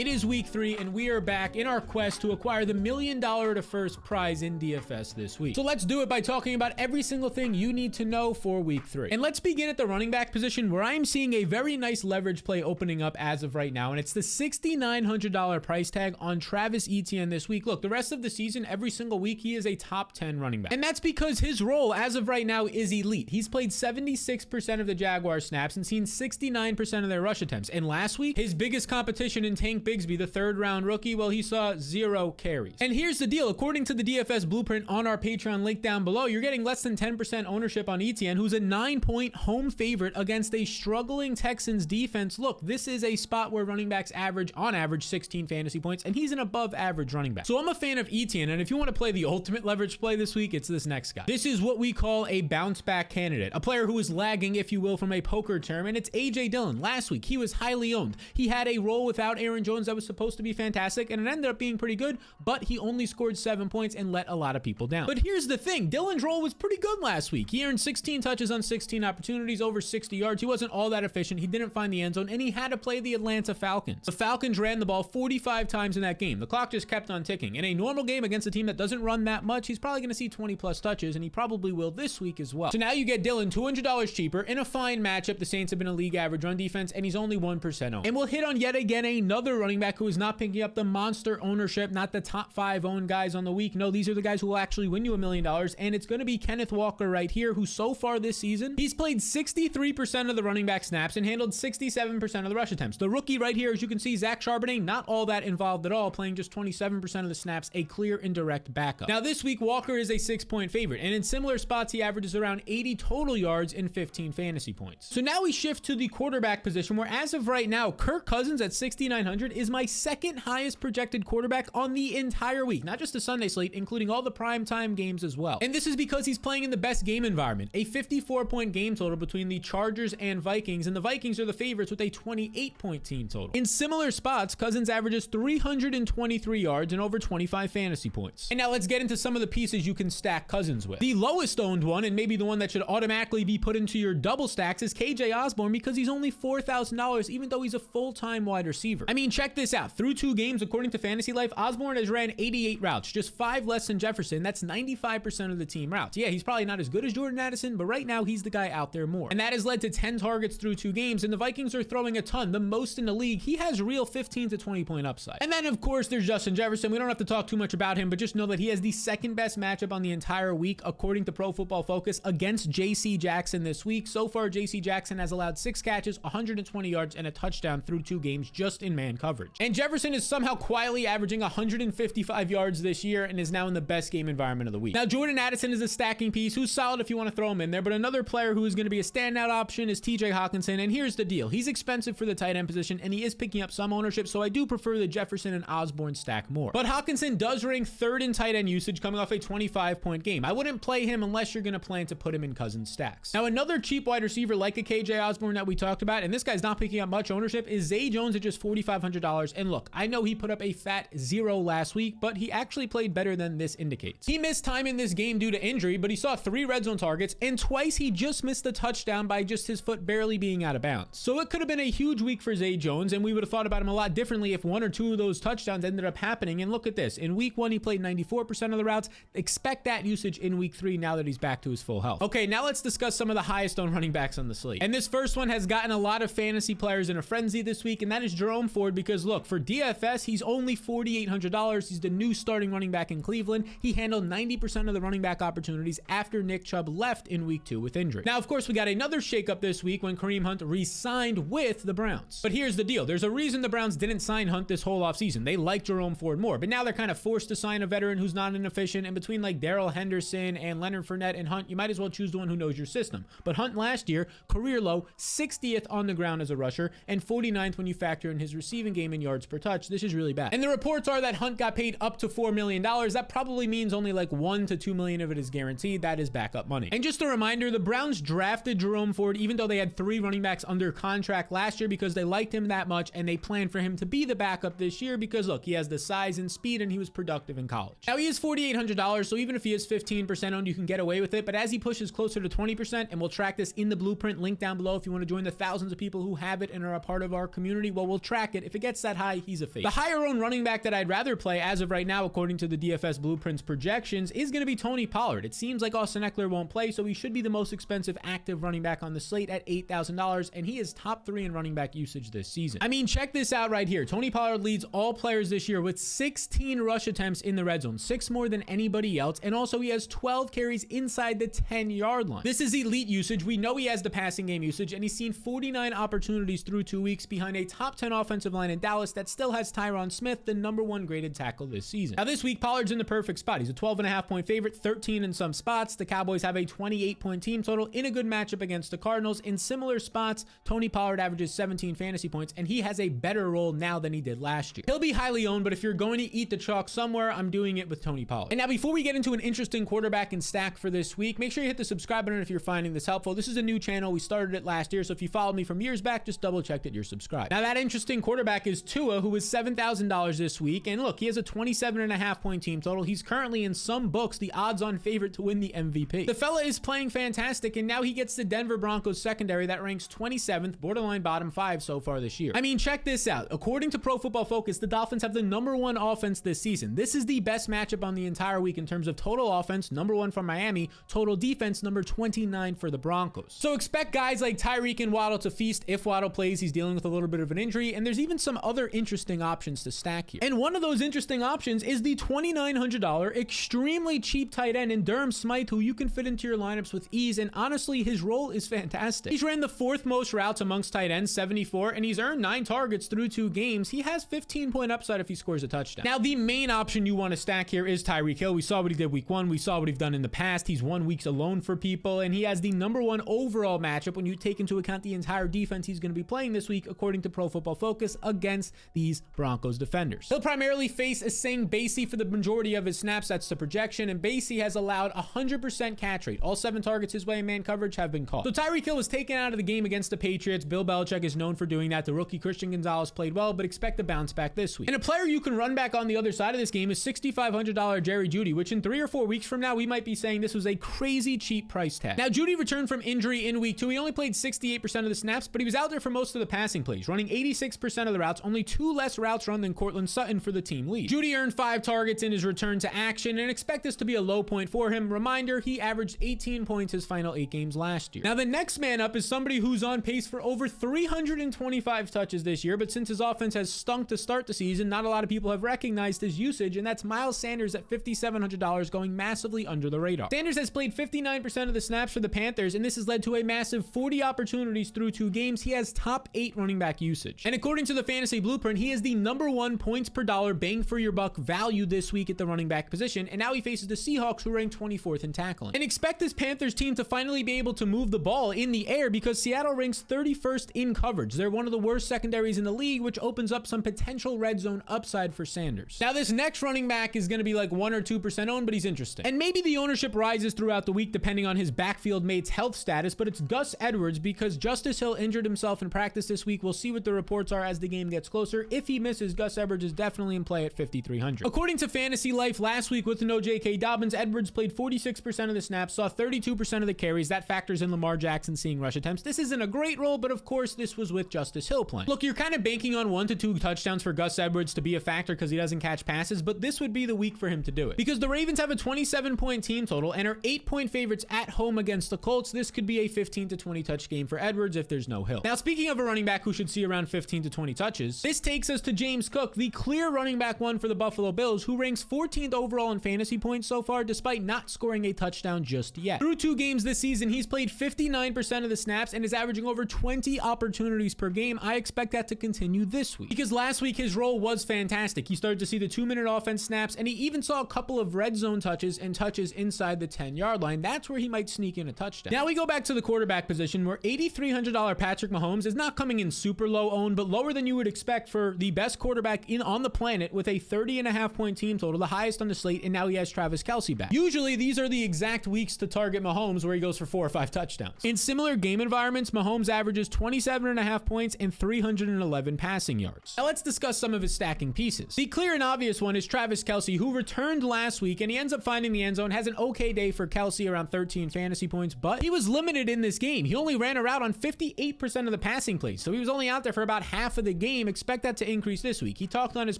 It is week 3, and we are back in our quest to acquire the $1 million to first prize in DFS this week. So let's do it by talking about every single thing you need to know for week 3. And let's begin at the running back position, where I am seeing a very nice leverage play opening up as of right now, and it's the $6,900 price tag on Travis Etienne this week. Look, the rest of the season, every single week, he is a top 10 running back. And that's because his role as of right now is elite. He's played 76% of the Jaguars snaps and seen 69% of their rush attempts. And last week, his biggest competition in Tank Bigsby, the third-round rookie, well, he saw 0 carries. And here's the deal. According to the DFS blueprint on our Patreon link down below, you're getting less than 10% ownership on Etienne, who's a 9-point home favorite against a struggling Texans defense. Look, this is a spot where running backs average, on average, 16 fantasy points, and he's an above-average running back. So I'm a fan of Etienne, and if you want to play the ultimate leverage play this week, it's this next guy. This is what we call a bounce-back candidate, a player who is lagging, if you will, from a poker term, and it's A.J. Dillon. Last week, he was highly owned. He had a role without Aaron Jones that was supposed to be fantastic, and it ended up being pretty good, but he only scored 7 points and let a lot of people down. But here's the thing. Dillon's role was pretty good last week. He earned 16 touches on 16 opportunities, over 60 yards. He wasn't all that efficient. He didn't find the end zone, and he had to play the Atlanta Falcons. The Falcons ran the ball 45 times in that game. The clock just kept on ticking. In a normal game against a team that doesn't run that much, he's probably going to see 20 plus touches, and he probably will this week as well. So now you get Dillon $200 cheaper in a fine matchup. The Saints have been a league average run defense, and he's only 1% owned. And we'll hit on yet again another running back who is not picking up the monster ownership, not the top 5 owned guys on the week. No, these are the guys who will actually win you $1 million, and it's going to be Kenneth Walker right here, who so far this season, he's played 63% of the running back snaps and handled 67% of the rush attempts. The rookie right here, as you can see, Zach Charbonnet, not all that involved at all, playing just 27% of the snaps, a clear and direct backup. Now this week, Walker is a 6-point favorite, and in similar spots, he averages around 80 total yards and 15 fantasy points. So now we shift to the quarterback position, where as of right now, Kirk Cousins at 6,900 is my second highest projected quarterback on the entire week, not just the Sunday slate, including all the primetime games as well. And this is because he's playing in the best game environment, a 54-point game total between the Chargers and Vikings, and the Vikings are the favorites with a 28-point team total. In similar spots, Cousins averages 323 yards and over 25 fantasy points. And now let's get into some of the pieces you can stack Cousins with. The lowest owned one, and maybe the one that should automatically be put into your double stacks, is KJ Osborne, because he's only $4,000, even though he's a full-time wide receiver. I mean, check this out. Through 2 games, according to Fantasy Life, Osborne has ran 88 routes, just 5 less than Jefferson. That's 95% of the team routes. Yeah, he's probably not as good as Jordan Addison, but right now he's the guy out there more. And that has led to 10 targets through 2 games, and the Vikings are throwing a ton, the most in the league. He has real 15 to 20 point upside. And then, of course, there's Justin Jefferson. We don't have to talk too much about him, but just know that he has the second best matchup on the entire week, according to Pro Football Focus, against J.C. Jackson this week. So far, J.C. Jackson has allowed 6 catches, 120 yards, and a touchdown through 2 games just in man coverage. And Jefferson is somehow quietly averaging 155 yards this year and is now in the best game environment of the week. Now, Jordan Addison is a stacking piece who's solid if you want to throw him in there, but another player who is going to be a standout option is TJ Hawkinson, and here's the deal. He's expensive for the tight end position, and he is picking up some ownership, so I do prefer the Jefferson and Osborne stack more. But Hawkinson does rank 3rd in tight end usage, coming off a 25-point game. I wouldn't play him unless you're going to plan to put him in Cousins stacks. Now, another cheap wide receiver like a KJ Osborne that we talked about, and this guy's not picking up much ownership, is Zay Jones at just $4,500. And look, I know he put up a fat 0 last week, but he actually played better than this indicates. He missed time in this game due to injury, but he saw 3 red zone targets, and twice he just missed the touchdown by just his foot barely being out of bounds. So it could have been a huge week for Zay Jones, and we would have thought about him a lot differently if 1 or 2 of those touchdowns ended up happening. And look at this. In week 1, he played 94% of the routes. Expect that usage in week 3 now that he's back to his full health. Okay, now let's discuss some of the highest owned running backs on the slate. And this first one has gotten a lot of fantasy players in a frenzy this week, and that is Jerome Ford, because look, for DFS, he's only $4,800. He's the new starting running back in Cleveland. He handled 90% of the running back opportunities after Nick Chubb left in week 2 with injury. Now, of course, we got another shakeup this week when Kareem Hunt re-signed with the Browns. But here's the deal. There's a reason the Browns didn't sign Hunt this whole offseason. They like Jerome Ford more, but now they're kind of forced to sign a veteran who's not inefficient, and between like Darrell Henderson and Leonard Fournette and Hunt, you might as well choose the one who knows your system. But Hunt last year, career low, 60th on the ground as a rusher, and 49th when you factor in his receiving game in yards per touch. This is really bad. And the reports are that Hunt got paid up to $4 million. That probably means only like $1 to $2 million of it is guaranteed. That is backup money. And just a reminder, the Browns drafted Jerome Ford even though they had 3 running backs under contract last year because they liked him that much, and they planned for him to be the backup this year because look, he has the size and speed, and he was productive in college. Now he is $4,800, so even if he is 15% owned, you can get away with it. But as he pushes closer to 20%, and we'll track this in the blueprint link down below if you want to join the thousands of people who have it and are a part of our community, well, we'll track it. If it gets gets that high, he's a fade. The higher owned running back that I'd rather play as of right now, according to the DFS Blueprints projections, is going to be Tony Pollard. It seems like Austin Eckler won't play, so he should be the most expensive active running back on the slate at $8,000, and he is top 3 in running back usage this season. I mean, check this out right here. Tony Pollard leads all players this year with 16 rush attempts in the red zone, 6 more than anybody else, and also he has 12 carries inside the 10-yard line. This is elite usage. We know he has the passing game usage, and he's seen 49 opportunities through 2 weeks behind a top 10 offensive line in Dallas that still has Tyron Smith, the #1 graded tackle this season. Now this week, Pollard's in the perfect spot. He's a 12.5 point favorite, 13 in some spots. The Cowboys have a 28 point team total in a good matchup against the Cardinals. In similar spots, Tony Pollard averages 17 fantasy points, and he has a better role now than he did last year. He'll be highly owned, but if you're going to eat the chalk somewhere, I'm doing it with Tony Pollard. And now before we get into an interesting quarterback and stack for this week, make sure you hit the subscribe button if you're finding this helpful. This is a new channel. We started it last year, so if you followed me from years back, just double check that you're subscribed. Now that interesting quarterback is Tua, who is $7,000 this week, and look, he has a 27.5 point team total. He's currently in some books the odds-on favorite to win the MVP. The fella is playing fantastic, and now he gets the Denver Broncos secondary that ranks 27th, borderline bottom 5 so far this year. I mean, check this out. According to Pro Football Focus, the Dolphins have the #1 offense this season. This is the best matchup on the entire week in terms of total offense, #1 for Miami, total defense, number 29 for the Broncos. So expect guys like Tyreek and Waddle to feast if Waddle plays. He's dealing with a little bit of an injury, and there's even some other interesting options to stack here. And one of those interesting options is the $2,900 extremely cheap tight end in Durham Smythe, who you can fit into your lineups with ease, and honestly, his role is fantastic. He's ran the 4th most routes amongst tight ends, 74, and he's earned 9 targets through 2 games. He has 15 point upside if he scores a touchdown. Now, the main option you want to stack here is Tyreek Hill. We saw what he did week 1. We saw what he's done in the past. He's won weeks alone for people, and he has the #1 overall matchup when you take into account the entire defense he's going to be playing this week, according to Pro Football Focus, against these Broncos defenders. He'll primarily face Asang Basie for the majority of his snaps. That's the projection, and Basie has allowed 100% catch rate. All 7 targets his way in man coverage have been caught. So Tyreek Hill was taken out of the game against the Patriots. Bill Belichick is known for doing that. The rookie Christian Gonzalez played well, but expect a bounce back this week. And a player you can run back on the other side of this game is $6,500 Jerry Jeudy, which in 3 or 4 weeks from now, we might be saying this was a crazy cheap price tag. Now, Jeudy returned from injury in week 2. He only played 68% of the snaps, but he was out there for most of the passing plays, running 86% of the routes, only 2 less routes run than Cortland Sutton for the team lead. Jeudy earned 5 targets in his return to action, and expect this to be a low point for him. Reminder, he averaged 18 points his final 8 games last year. Now, the next man up is somebody who's on pace for over 325 touches this year, but since his offense has stunk to start the season, not a lot of people have recognized his usage, and that's Miles Sanders at $5,700, going massively under the radar. Sanders has played 59% of the snaps for the Panthers, and this has led to a massive 40 opportunities through 2 games. He has top 8 running back usage. And according to the Fantasy Blueprint, he is the #1 points per dollar bang for your buck value this week at the running back position, and now he faces the Seahawks, who rank 24th in tackling. And expect this Panthers team to finally be able to move the ball in the air, because Seattle ranks 31st in coverage. They're one of the worst secondaries in the league, which opens up some potential red zone upside for Sanders. Now, this next running back is going to be like 1 or 2% owned, but he's interesting. And maybe the ownership rises throughout the week depending on his backfield mate's health status, but it's Gus Edwards, because Justice Hill injured himself in practice this week. We'll see what the reports are as the game gets closer. If he misses, Gus Edwards is definitely in play at 5,300. According to Fantasy Life, last week with no J.K. Dobbins, Edwards played 46% of the snaps, saw 32% of the carries. That factors in Lamar Jackson seeing rush attempts. This isn't a great role, but of course, this was with Justice Hill playing. Look, you're kind of banking on 1 to 2 touchdowns for Gus Edwards to be a factor because he doesn't catch passes, but this would be the week for him to do it. Because the Ravens have a 27-point team total and are 8-point favorites at home against the Colts. This could be a 15 to 20 touch game for Edwards if there's no Hill. Now, speaking of a running back who should see around 15 to 20 touches, this takes us to James Cook, the clear running back 1 for the Buffalo Bills, who ranks 14th overall in fantasy points so far, despite not scoring a touchdown just yet. Through 2 games this season, he's played 59% of the snaps and is averaging over 20 opportunities per game. I expect that to continue this week, because last week his role was fantastic. He started to see the 2-minute offense snaps, and he even saw a couple of red zone touches and touches inside the 10-yard line. That's where he might sneak in a touchdown. Now we go back to the quarterback position, where $8,300 Patrick Mahomes is not coming in super low owned, but lower than you would expect for the best quarterback on the planet, with a 30.5 point team total, the highest on the slate, and now he has Travis Kelce back. Usually these are the exact weeks to target Mahomes where he goes for 4 or 5 touchdowns. In similar game environments, Mahomes averages 27.5 points and 311 passing yards. Now let's discuss some of his stacking pieces. The clear and obvious one is Travis Kelce, who returned last week, and he ends up finding the end zone. Has an okay day for Kelce, around 13 fantasy points, but he was limited in this game. He only ran a route on 58% of the passing plays, so he was only out there for about half of the game. game, expect that to increase this week. He talked on his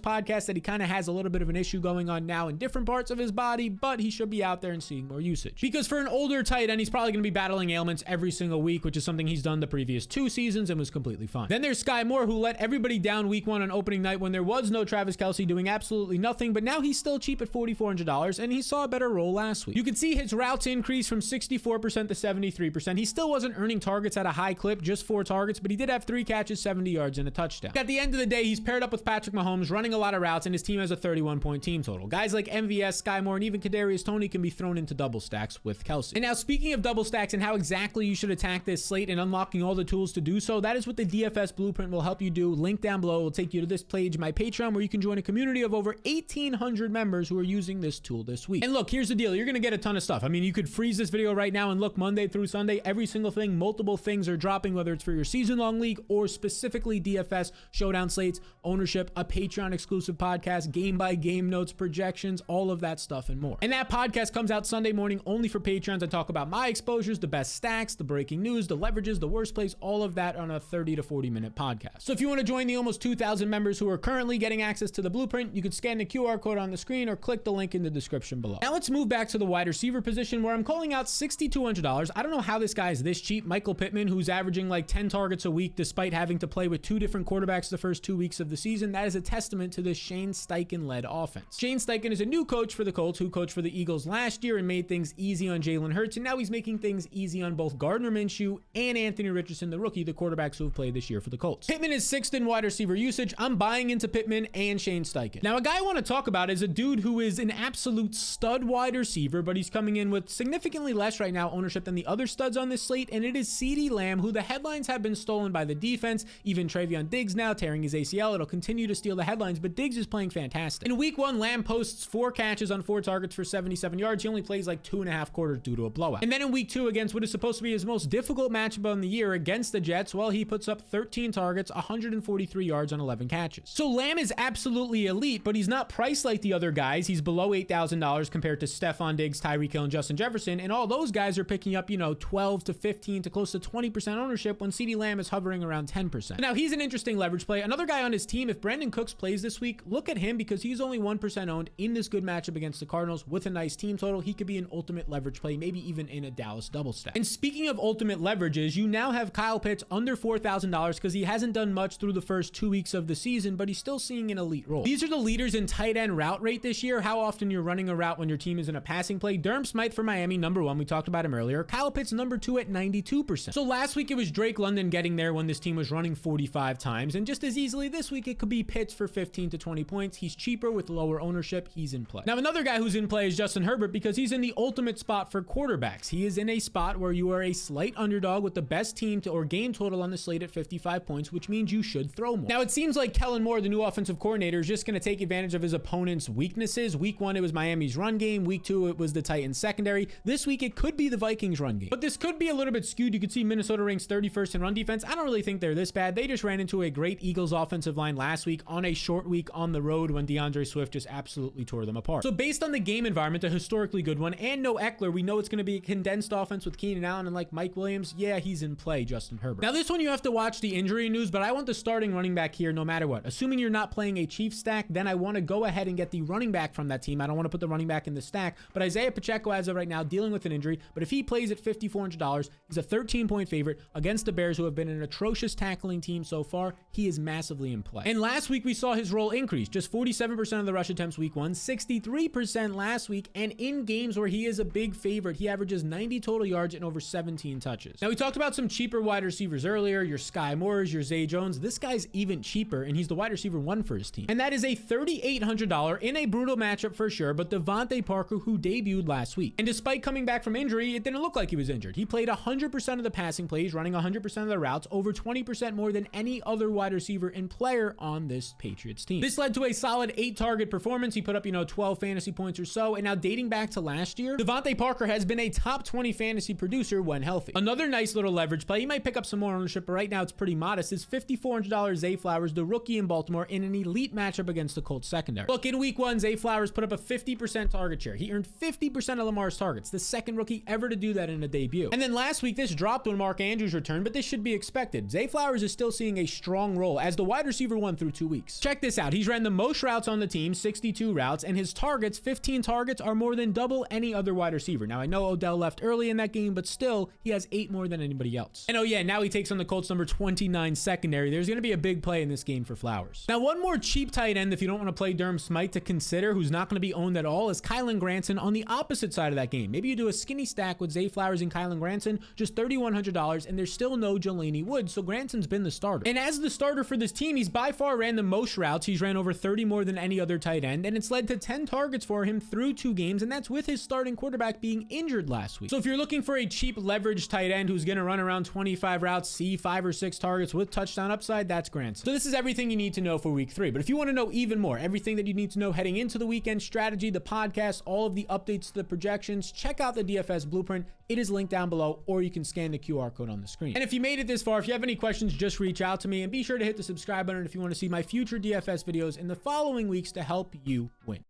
podcast that he kind of has a little bit of an issue going on now in different parts of his body, but he should be out there and seeing more usage. Because for an older tight end, he's probably going to be battling ailments every single week, which is something he's done the previous 2 seasons and was completely fine. Then there's Sky Moore, who let everybody down week 1 on opening night when there was no Travis Kelce doing absolutely nothing, but now he's still cheap at $4,400, and he saw a better role last week. You can see his routes increase from 64% to 73%. He still wasn't earning targets at a high clip, just 4 targets, but he did have 3 catches, 70 yards, and a touchdown. At the end of the day, he's paired up with Patrick Mahomes, running a lot of routes, and his team has a 31-point team total. Guys like MVS, Sky Moore, and even Kadarius Toney can be thrown into double stacks with Kelce. And now, speaking of double stacks and how exactly you should attack this slate and unlocking all the tools to do so, that is what the DFS Blueprint will help you do. Link down below will take you to this page, my Patreon, where you can join a community of over 1,800 members who are using this tool this week. And look, here's the deal. You're going to get a ton of stuff. I mean, you could freeze this video right now and look Monday through Sunday. Every single thing, multiple things are dropping, whether it's for your season-long league or specifically DFS, showdown slates, ownership, a Patreon exclusive podcast, game-by-game notes, projections, all of that stuff and more. And that podcast comes out Sunday morning only for Patreons. I talk about my exposures, the best stacks, the breaking news, the leverages, the worst plays, all of that on a 30 to 40 minute podcast. So if you want to join the almost 2,000 members who are currently getting access to the Blueprint, you could scan the QR code on the screen or click the link in the description below. Now let's move back to the wide receiver position, where I'm calling out $6,200. I don't know how this guy is this cheap. Michael Pittman, who's averaging like 10 targets a week despite having to play with 2 different quarterbacks the first 2 weeks of the season. That is a testament to this Shane Steichen-led offense. Shane Steichen is a new coach for the Colts, who coached for the Eagles last year and made things easy on Jalen Hurts, and now he's making things easy on both Gardner Minshew and Anthony Richardson, the rookie, the quarterbacks who have played this year for the Colts. Pittman is 6th in wide receiver usage. I'm buying into Pittman and Shane Steichen. Now, a guy I want to talk about is a dude who is an absolute stud wide receiver, but he's coming in with significantly less right now ownership than the other studs on this slate, and it is CeeDee Lamb, who the headlines have been stolen by the defense. Even Travion Diggs now tearing his ACL. It'll continue to steal the headlines, but Diggs is playing fantastic. In week 1, Lamb posts 4 catches on 4 targets for 77 yards. He only plays like 2.5 quarters due to a blowout. And then in week 2, against what is supposed to be his most difficult matchup on the year against the Jets, well, he puts up 13 targets, 143 yards on 11 catches. So Lamb is absolutely elite, but he's not priced like the other guys. He's below $8,000 compared to Stephon Diggs, Tyreek Hill, and Justin Jefferson, and all those guys are picking up, 12 to 15 to close to 20% ownership when CeeDee Lamb is hovering around 10%. Now, he's an interesting leverage play. Another guy on his team, if Brandon Cooks plays this week, look at him, because he's only 1% owned in this good matchup against the Cardinals with a nice team total. He could be an ultimate leverage play, maybe even in a Dallas double stack. And speaking of ultimate leverages, you now have Kyle Pitts under $4,000 because he hasn't done much through the first 2 weeks of the season, but he's still seeing an elite role. These are the leaders in tight end route rate this year, how often you're running a route when your team is in a passing play. Durham Smythe for Miami, number 1. We talked about him earlier. Kyle Pitts, number 2 at 92%. So last week it was Drake London getting there when this team was running 45 times, and just as easily this week it could be Pitts for 15 to 20 points. He's cheaper with lower ownership. He's in play. Now, another guy who's in play is Justin Herbert, because he's in the ultimate spot for quarterbacks. He is in a spot where you are a slight underdog with the best team to or game total on the slate at 55 points, which means you should throw more. Now, it seems like Kellen Moore, the new offensive coordinator, is just going to take advantage of his opponent's weaknesses. Week 1, it was Miami's run game. Week 2, it was the Titans secondary. This week, it could be the Vikings run game. But this could be a little bit skewed. You could see Minnesota ranks 31st in run defense. I don't really think they're this bad. They just ran into a great Eagles offensive line last week on a short week on the road when DeAndre Swift just absolutely tore them apart. So based on the game environment, a historically good one, and no Eckler, we know it's going to be a condensed offense with Keenan Allen and like Mike Williams. Yeah, he's in play, Justin Herbert. Now, this one you have to watch the injury news, but I want the starting running back here no matter what. Assuming you're not playing a Chiefs stack, then I want to go ahead and get the running back from that team. I don't want to put the running back in the stack, but Isaiah Pacheco as of right now dealing with an injury, but if he plays at $5,400, he's a 13-point favorite against the Bears, who have been an atrocious tackling team so far. He is massively in play. And last week we saw his role increase, just 47% of the rush attempts week 1, 63% last week, and in games where he is a big favorite, he averages 90 total yards and over 17 touches. Now, we talked about some cheaper wide receivers earlier, your Sky Moores, your Zay Jones. This guy's even cheaper, and he's the wide receiver 1 for his team. And that is a $3,800 in a brutal matchup for sure, but Devontae Parker, who debuted last week. And despite coming back from injury, it didn't look like he was injured. He played 100% of the passing plays, running 100% of the routes, over 20% more than any other wide receiver and player on this Patriots team. This led to a solid 8-target performance. He put up, 12 fantasy points or so, and now dating back to last year, Devontae Parker has been a top 20 fantasy producer when healthy. Another nice little leverage play. He might pick up some more ownership, but right now it's pretty modest. Is $5,400 Zay Flowers, the rookie in Baltimore, in an elite matchup against the Colts secondary. Look, in week 1, Zay Flowers put up a 50% target share. He earned 50% of Lamar's targets, the second rookie ever to do that in a debut. And then last week, this dropped when Mark Andrews returned, but this should be expected. Zay Flowers is still seeing a strong role as the wide receiver 1 through 2 weeks. Check this out. He's ran the most routes on the team, 62 routes, and his targets, 15 targets, are more than double any other wide receiver. Now, I know Odell left early in that game, but still, he has 8 more than anybody else. And oh yeah, now he takes on the Colts number 29 secondary. There's going to be a big play in this game for Flowers. Now, one more cheap tight end if you don't want to play Durham Smythe to consider, who's not going to be owned at all, is Kylen Granson on the opposite side of that game. Maybe you do a skinny stack with Zay Flowers and Kylen Granson, just $3,100, and there's still no Jelani Woods, so Granson's been the starter. And as the starter for this team, he's by far ran the most routes. He's ran over 30 more than any other tight end, and it's led to 10 targets for him through 2 games, and that's with his starting quarterback being injured last week. So if you're looking for a cheap leverage tight end who's going to run around 25 routes, see 5 or 6 targets with touchdown upside, that's Granson. So this is everything you need to know for week 3. But if you want to know even more, everything that you need to know heading into the weekend, strategy, the podcast, all of the updates to the projections, check out the DFS blueprint. It is linked down below, or you can scan the QR code on the screen. And if you made it this far, if you have any questions, just reach out to me, and be sure to hit the subscribe button if you want to see my future DFS videos in the following weeks to help you win.